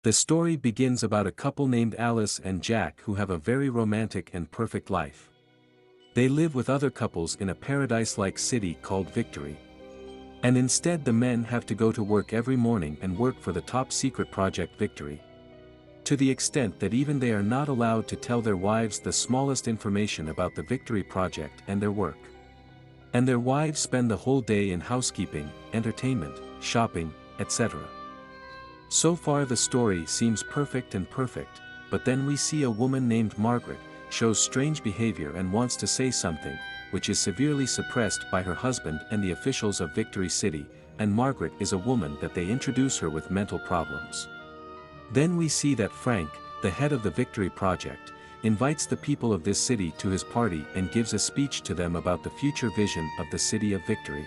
The story begins about a couple named Alice and Jack who have a very romantic and perfect life. They live with other couples in a paradise-like city called Victory. And instead the men have to go to work every morning and work for the top-secret project Victory. To the extent that even they are not allowed to tell their wives the smallest information about the Victory project and their work. And their wives spend the whole day in housekeeping, entertainment, shopping, etc. So far the story seems perfect, but then we see a woman named Margaret, shows strange behavior and wants to say something, which is severely suppressed by her husband and the officials of Victory City, and Margaret is a woman that they introduce her with mental problems. Then we see that Frank, the head of the Victory Project, invites the people of this city to his party and gives a speech to them about the future vision of the city of Victory.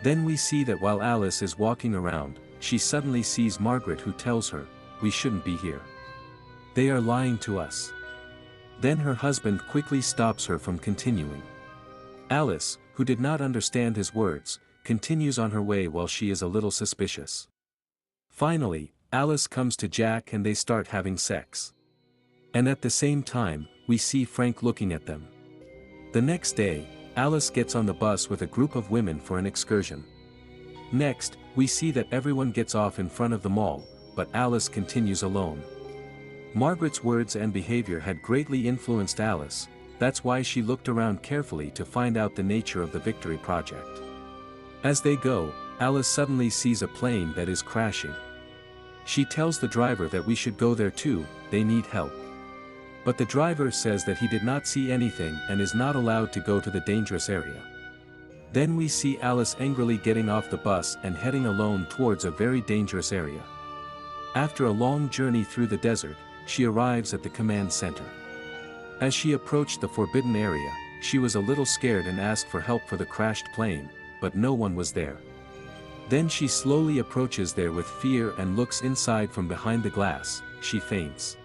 Then we see that while Alice is walking around, she suddenly sees Margaret, who tells her, "We shouldn't be here. They are lying to us." Then her husband quickly stops her from continuing. Alice, who did not understand his words, continues on her way while she is a little suspicious. Finally, Alice comes to Jack and they start having sex. And at the same time, we see Frank looking at them. The next day, Alice gets on the bus with a group of women for an excursion. Next, we see that everyone gets off in front of the mall, but Alice continues alone. Margaret's words and behavior had greatly influenced Alice, that's why she looked around carefully to find out the nature of the Victory Project. As they go, Alice suddenly sees a plane that is crashing. She tells the driver that we should go there too, they need help. But the driver says that he did not see anything and is not allowed to go to the dangerous area. Then we see Alice angrily getting off the bus and heading alone towards a very dangerous area. After a long journey through the desert, she arrives at the command center. As she approached the forbidden area, she was a little scared and asked for help for the crashed plane, but no one was there. Then she slowly approaches there with fear and looks inside from behind the glass. She faints.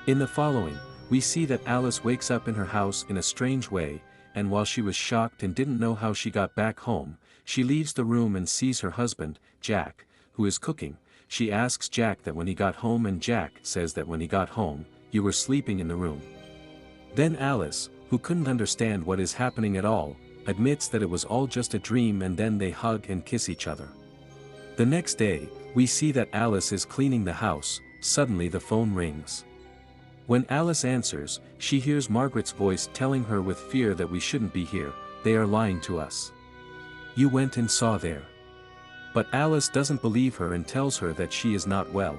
In the following, we see that Alice wakes up in her house in a strange way, and while she was shocked and didn't know how she got back home, she leaves the room and sees her husband, Jack, who is cooking. She asks Jack that when he got home, and Jack says that when he got home, you were sleeping in the room. Then Alice, who couldn't understand what is happening at all, admits that it was all just a dream, and then they hug and kiss each other. The next day, we see that Alice is cleaning the house. Suddenly the phone rings. When Alice answers, she hears Margaret's voice telling her with fear that we shouldn't be here, they are lying to us. You went and saw there. But Alice doesn't believe her and tells her that she is not well.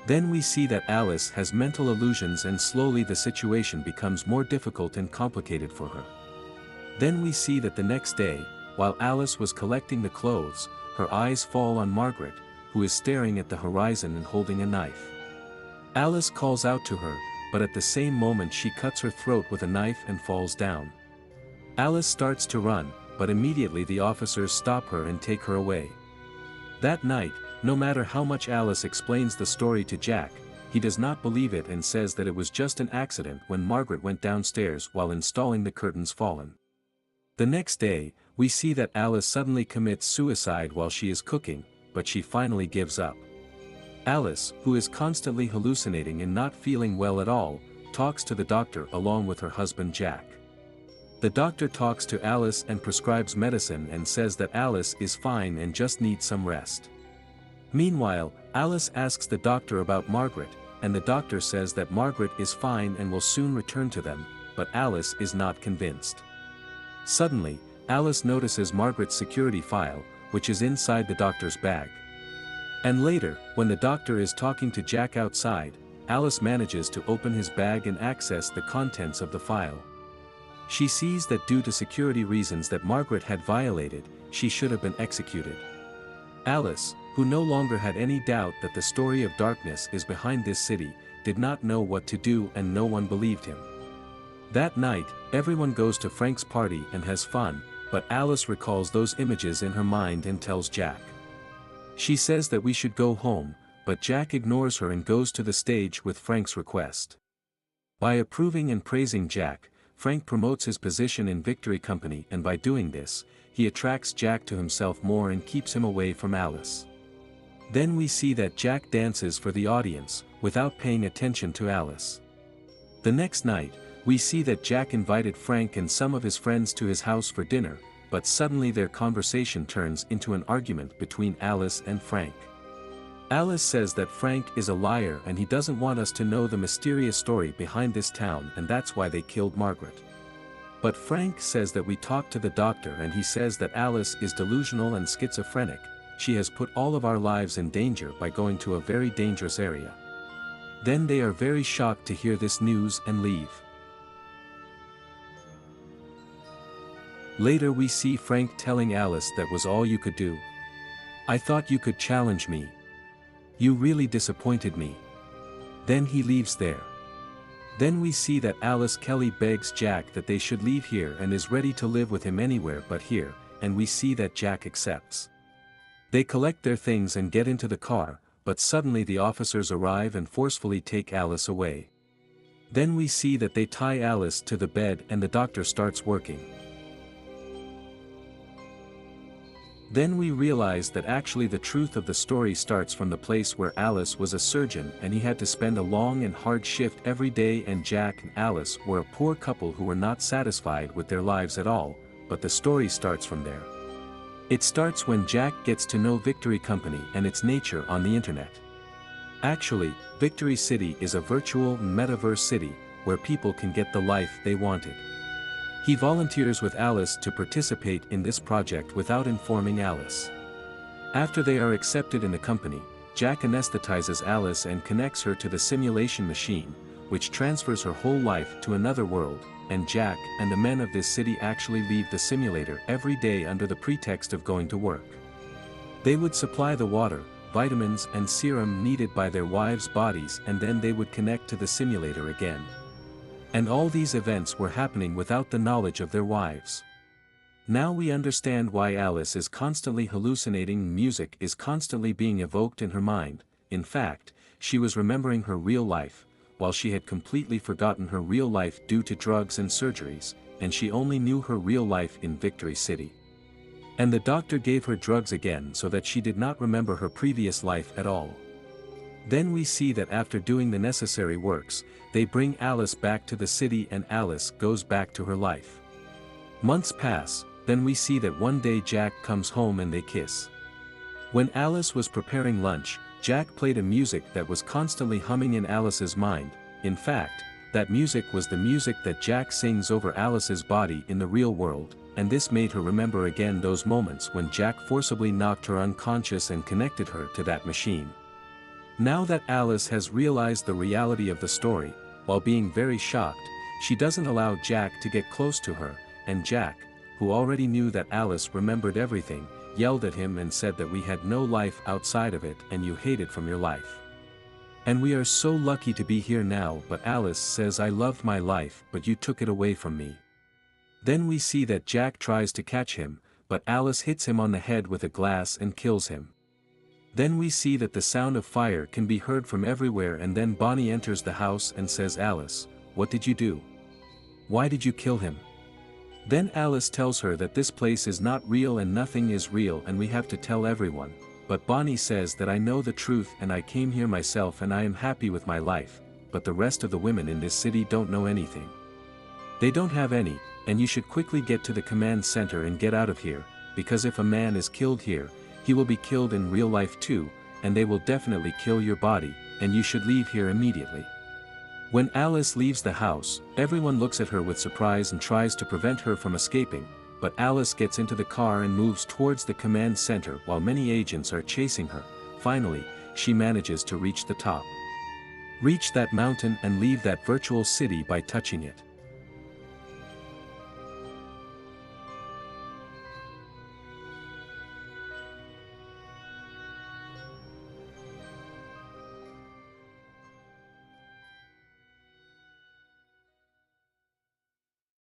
Then we see that Alice has mental illusions, and slowly the situation becomes more difficult and complicated for her. Then we see that the next day, while Alice was collecting the clothes, her eyes fall on Margaret, who is staring at the horizon and holding a knife. Alice calls out to her, but at the same moment she cuts her throat with a knife and falls down. Alice starts to run, but immediately the officers stop her and take her away. That night, no matter how much Alice explains the story to Jack, he does not believe it and says that it was just an accident when Margaret went downstairs while installing the curtains fallen. The next day, we see that Alice suddenly commits suicide while she is cooking, but she finally gives up. Alice, who is constantly hallucinating and not feeling well at all, talks to the doctor along with her husband Jack. The doctor talks to Alice and prescribes medicine and says that Alice is fine and just needs some rest. Meanwhile, Alice asks the doctor about Margaret, and the doctor says that Margaret is fine and will soon return to them, but Alice is not convinced. Suddenly, Alice notices Margaret's security file, which is inside the doctor's bag. And later, when the doctor is talking to Jack outside, Alice manages to open his bag and access the contents of the file. She sees that due to security reasons that Margaret had violated, she should have been executed. Alice, who no longer had any doubt that the story of darkness is behind this city, did not know what to do and no one believed him. That night, everyone goes to Frank's party and has fun, but Alice recalls those images in her mind and tells Jack. She says that we should go home, but Jack ignores her and goes to the stage with Frank's request. By approving and praising Jack, Frank promotes his position in Victory Company, and by doing this, he attracts Jack to himself more and keeps him away from Alice. Then we see that Jack dances for the audience, without paying attention to Alice. The next night, we see that Jack invited Frank and some of his friends to his house for dinner, but suddenly their conversation turns into an argument between Alice and Frank. Alice says that Frank is a liar and he doesn't want us to know the mysterious story behind this town, and that's why they killed Margaret. But Frank says that we talked to the doctor and he says that Alice is delusional and schizophrenic. She has put all of our lives in danger by going to a very dangerous area. Then they are very shocked to hear this news and leave. Later we see Frank telling Alice that was all you could do. I thought you could challenge me. You really disappointed me. Then he leaves there. Then we see that Alice Kelly begs Jack that they should leave here and is ready to live with him anywhere but here, and we see that Jack accepts. They collect their things and get into the car, but suddenly the officers arrive and forcefully take Alice away. Then we see that they tie Alice to the bed and the doctor starts working. Then we realize that actually the truth of the story starts from the place where Alice was a surgeon and he had to spend a long and hard shift every day, and Jack and Alice were a poor couple who were not satisfied with their lives at all, but the story starts from there. It starts when Jack gets to know Victory Company and its nature on the internet. Actually, Victory City is a virtual metaverse city, where people can get the life they wanted. He volunteers with Alice to participate in this project without informing Alice. After they are accepted in the company, Jack anesthetizes Alice and connects her to the simulation machine, which transfers her whole life to another world, and Jack and the men of this city actually leave the simulator every day under the pretext of going to work. They would supply the water, vitamins and serum needed by their wives' bodies, and then they would connect to the simulator again. And all these events were happening without the knowledge of their wives. Now we understand why Alice is constantly hallucinating. Music is constantly being evoked in her mind. In fact, she was remembering her real life, while she had completely forgotten her real life due to drugs and surgeries, and she only knew her real life in Victory City. And the doctor gave her drugs again so that she did not remember her previous life at all. Then we see that after doing the necessary works, they bring Alice back to the city and Alice goes back to her life. Months pass, then we see that one day Jack comes home and they kiss. When Alice was preparing lunch, Jack played a music that was constantly humming in Alice's mind. In fact, that music was the music that Jack sings over Alice's body in the real world, and this made her remember again those moments when Jack forcibly knocked her unconscious and connected her to that machine. Now that Alice has realized the reality of the story, while being very shocked, she doesn't allow Jack to get close to her, and Jack, who already knew that Alice remembered everything, yelled at him and said that we had no life outside of it and you hate it from your life. And we are so lucky to be here now, but Alice says I loved my life but you took it away from me. Then we see that Jack tries to catch him, but Alice hits him on the head with a glass and kills him. Then we see that the sound of fire can be heard from everywhere, and then Bonnie enters the house and says, Alice, what did you do? Why did you kill him? Then Alice tells her that this place is not real and nothing is real and we have to tell everyone, but Bonnie says that I know the truth and I came here myself and I am happy with my life, but the rest of the women in this city don't know anything. They don't have any, and you should quickly get to the command center and get out of here, because if a man is killed here, he will be killed in real life too, and they will definitely kill your body, and you should leave here immediately. When Alice leaves the house, everyone looks at her with surprise and tries to prevent her from escaping, but Alice gets into the car and moves towards the command center while many agents are chasing her. Finally, she manages to reach the top. Reach that mountain and leave that virtual city by touching it.